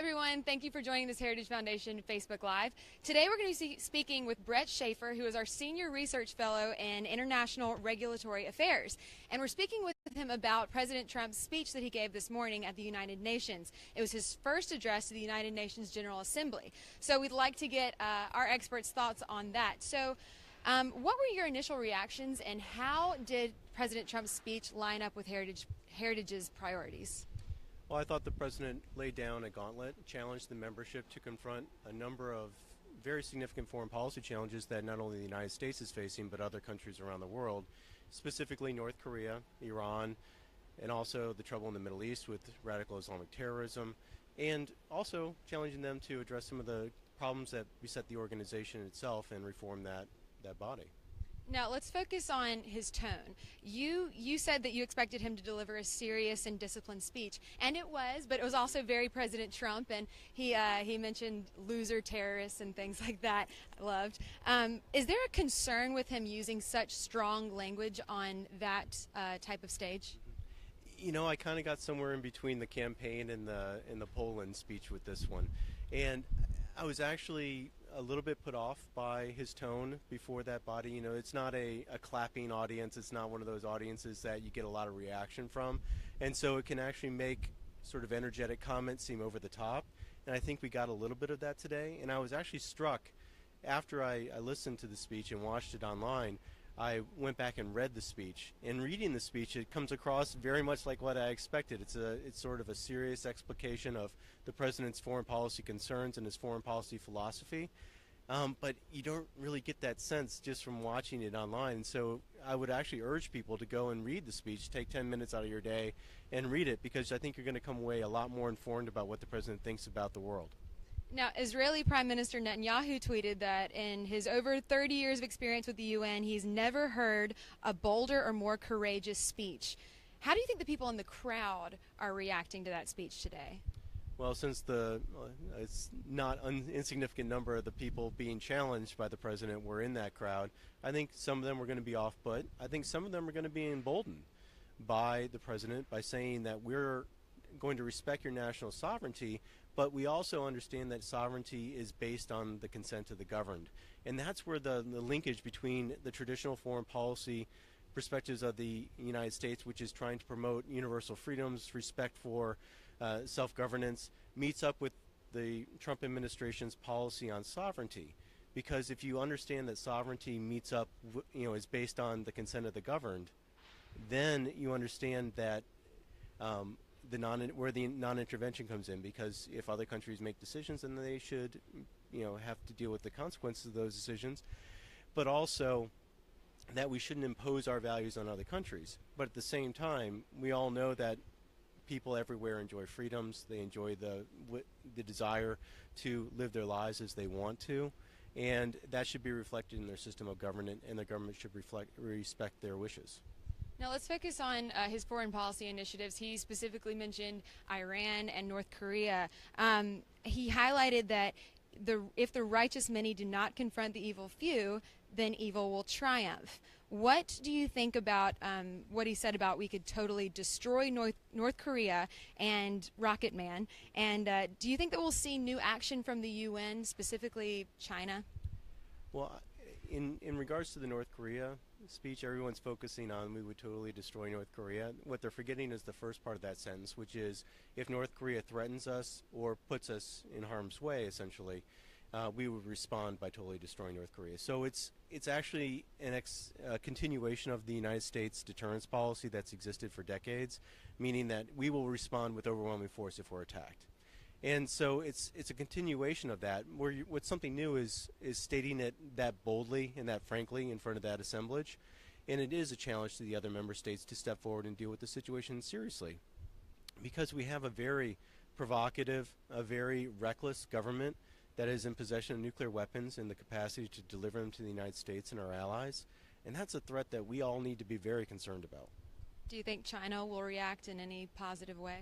Everyone, thank you for joining this Heritage Foundation Facebook Live. Today we're going to be speaking with Brett Schaefer, who is our Senior Research Fellow in International Regulatory Affairs. And we're speaking with him about President Trump's speech that he gave this morning at the United Nations. It was his first address to the United Nations General Assembly. So we'd like to get our experts' thoughts on that. So what were your initial reactions, and how did President Trump's speech line up with Heritage's priorities? Well, I thought the president laid down a gauntlet, challenged the membership to confront a number of very significant foreign policy challenges that not only the United States is facing, but other countries around the world, specifically North Korea, Iran, and also the trouble in the Middle East with radical Islamic terrorism, and also challenging them to address some of the problems that beset the organization itself and reform that body. Now let's focus on his tone. You said that you expected him to deliver a serious and disciplined speech, and it was, but it was also very President Trump, and he mentioned loser terrorists and things like that. I loved. Is there a concern with him using such strong language on that type of stage? You know, I kind of got somewhere in between the campaign and the Poland speech with this one, and I was actually a little bit put off by his tone before that body. You know, it's not a clapping audience. It's not one of those audiences that you get a lot of reaction from, and so it can actually make sort of energetic comments seem over the top. And I think we got a little bit of that today. And I was actually struck after I listened to the speech and watched it online. I went back and read the speech. In reading the speech, it comes across very much like what I expected. It's sort of a serious explication of the president's foreign policy concerns and his foreign policy philosophy. But you don't really get that sense just from watching it online. So I would actually urge people to go and read the speech. Take 10 minutes out of your day and read it, because I think you're going to come away a lot more informed about what the president thinks about the world. Now, Israeli Prime Minister Netanyahu tweeted that in his over 30 years of experience with the UN, he's never heard a bolder or more courageous speech. How do you think the people in the crowd are reacting to that speech today? Well, since it's not an insignificant number of the people being challenged by the president were in that crowd, I think some of them were going to be off put. I think some of them are going to be emboldened by the president by saying that we're going to respect your national sovereignty, but we also understand that sovereignty is based on the consent of the governed. And that's where the linkage between the traditional foreign policy perspectives of the United States, which is trying to promote universal freedoms, respect for self-governance, meets up with the Trump administration's policy on sovereignty. Because if you understand that sovereignty meets up, is based on the consent of the governed, then you understand that where the non-intervention comes in. Because if other countries make decisions, then they should, have to deal with the consequences of those decisions. But also that we shouldn't impose our values on other countries. But at the same time, we all know that people everywhere enjoy freedoms. They enjoy the desire to live their lives as they want to, and that should be reflected in their system of government, and the government should respect their wishes. Now let's focus on his foreign policy initiatives. He specifically mentioned Iran and North Korea. He highlighted that if the righteous many do not confront the evil few, then evil will triumph. What do you think about what he said about we could totally destroy North Korea and Rocket Man? And do you think that we'll see new action from the UN, specifically China? Well, in regards to the North Korea speech, everyone's focusing on we would totally destroy North Korea. What they're forgetting is the first part of that sentence, which is if North Korea threatens us or puts us in harm's way, essentially, we would respond by totally destroying North Korea. So it's actually a continuation of the United States deterrence policy that's existed for decades, meaning that we will respond with overwhelming force if we're attacked. And so it's a continuation of that. What's something new is stating it that boldly and that frankly in front of that assemblage. And it is a challenge to the other member states to step forward and deal with the situation seriously, because we have a very provocative, a very reckless government that is in possession of nuclear weapons and the capacity to deliver them to the United States and our allies. And that's a threat that we all need to be very concerned about. Do you think China will react in any positive way?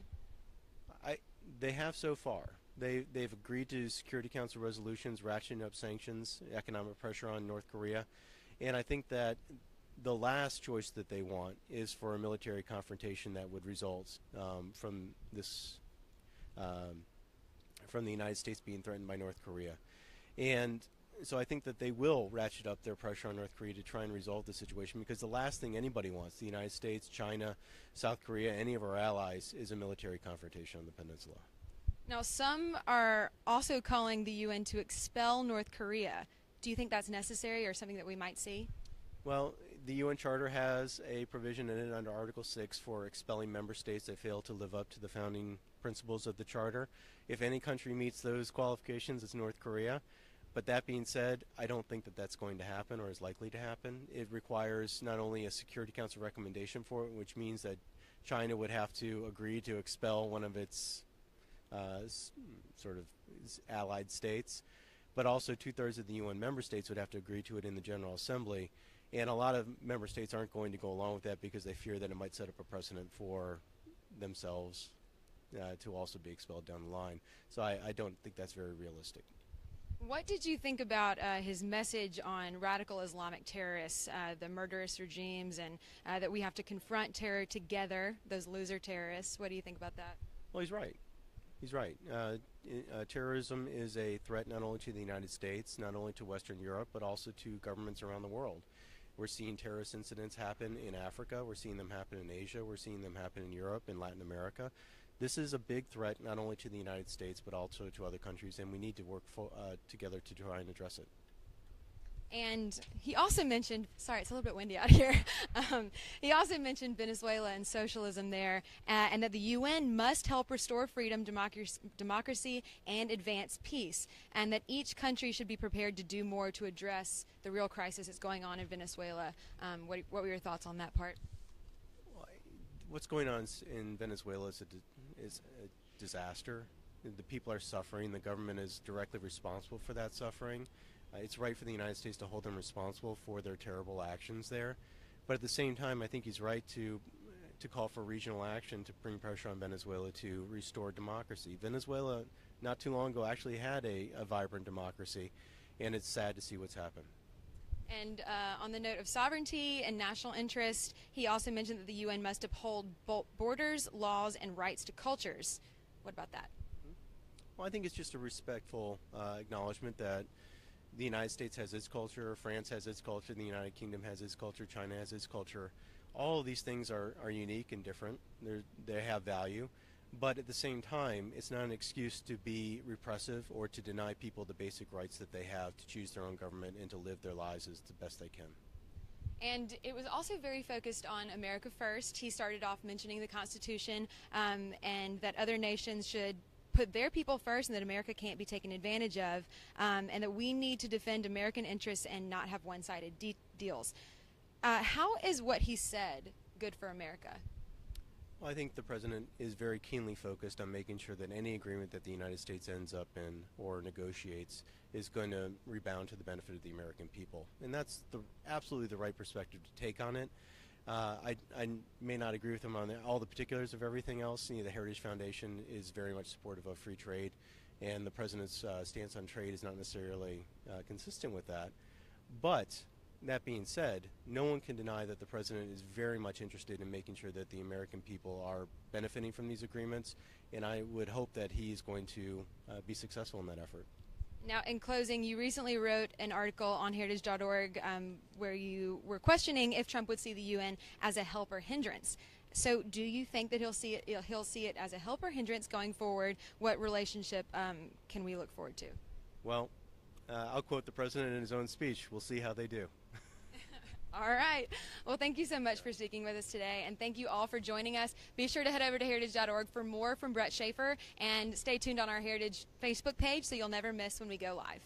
They have so far. They've agreed to Security Council resolutions ratcheting up sanctions, economic pressure on North Korea. And I think that the last choice that they want is for a military confrontation that would result from this from the United States being threatened by North Korea. And so I think that they will ratchet up their pressure on North Korea to try and resolve the situation, because the last thing anybody wants, the United States, China, South Korea, any of our allies, is a military confrontation on the peninsula. Now, some are also calling the UN to expel North Korea. Do you think that's necessary or something that we might see? Well, the UN Charter has a provision in it under Article 6 for expelling member states that fail to live up to the founding principles of the Charter. If any country meets those qualifications, it's North Korea. But that being said, I don't think that that's going to happen or is likely to happen. It requires not only a Security Council recommendation for it, which means that China would have to agree to expel one of its sort of allied states, but also 2/3 of the UN member states would have to agree to it in the General Assembly. And a lot of member states aren't going to go along with that because they fear that it might set up a precedent for themselves to also be expelled down the line. So I don't think that's very realistic. What did you think about his message on radical Islamic terrorists, the murderous regimes, and that we have to confront terror together, those loser terrorists? What do you think about that? Well, he's right. He's right. Terrorism is a threat not only to the United States, not only to Western Europe, but also to governments around the world. We're seeing terrorist incidents happen in Africa. We're seeing them happen in Asia. We're seeing them happen in Europe and Latin America. This is a big threat not only to the United States, but also to other countries, and we need to work together to try and address it. And he also mentioned, sorry, it's a little bit windy out here. He also mentioned Venezuela and socialism there, and that the UN must help restore freedom, democracy, and advance peace, and that each country should be prepared to do more to address the real crisis that's going on in Venezuela. What were your thoughts on that part? What's going on in Venezuela is a disaster. The people are suffering. The government is directly responsible for that suffering. It's right for the United States to hold them responsible for their terrible actions there. But at the same time, I think he's right to call for regional action to bring pressure on Venezuela to restore democracy. Venezuela, not too long ago, actually had a vibrant democracy, and it's sad to see what's happened. And on the note of sovereignty and national interest, he also mentioned that the UN must uphold borders, laws, and rights to cultures. What about that? Well, I think it's just a respectful acknowledgement that the United States has its culture, France has its culture, the United Kingdom has its culture, China has its culture. All of these things are unique and different. They have value. But at the same time, it's not an excuse to be repressive or to deny people the basic rights that they have to choose their own government and to live their lives as the best they can. And it was also very focused on America first. He started off mentioning the Constitution and that other nations should put their people first and that America can't be taken advantage of, and that we need to defend American interests and not have one-sided deals. How is what he said good for America? Well, I think the president is very keenly focused on making sure that any agreement that the United States ends up in or negotiates is going to rebound to the benefit of the American people. And that's absolutely the right perspective to take on it. I may not agree with him on all the particulars of everything else. The Heritage Foundation is very much supportive of free trade, and the president's stance on trade is not necessarily consistent with that. But that being said, no one can deny that the president is very much interested in making sure that the American people are benefiting from these agreements, and I would hope that he is going to be successful in that effort. Now, in closing, you recently wrote an article on heritage.org where you were questioning if Trump would see the UN as a help or hindrance. So do you think that he'll see it as a help or hindrance going forward? What relationship can we look forward to? Well, I'll quote the president in his own speech. We'll see how they do. All right. Well, thank you so much for speaking with us today, and thank you all for joining us. Be sure to head over to heritage.org for more from Brett Schaefer, and stay tuned on our Heritage Facebook page so you'll never miss when we go live.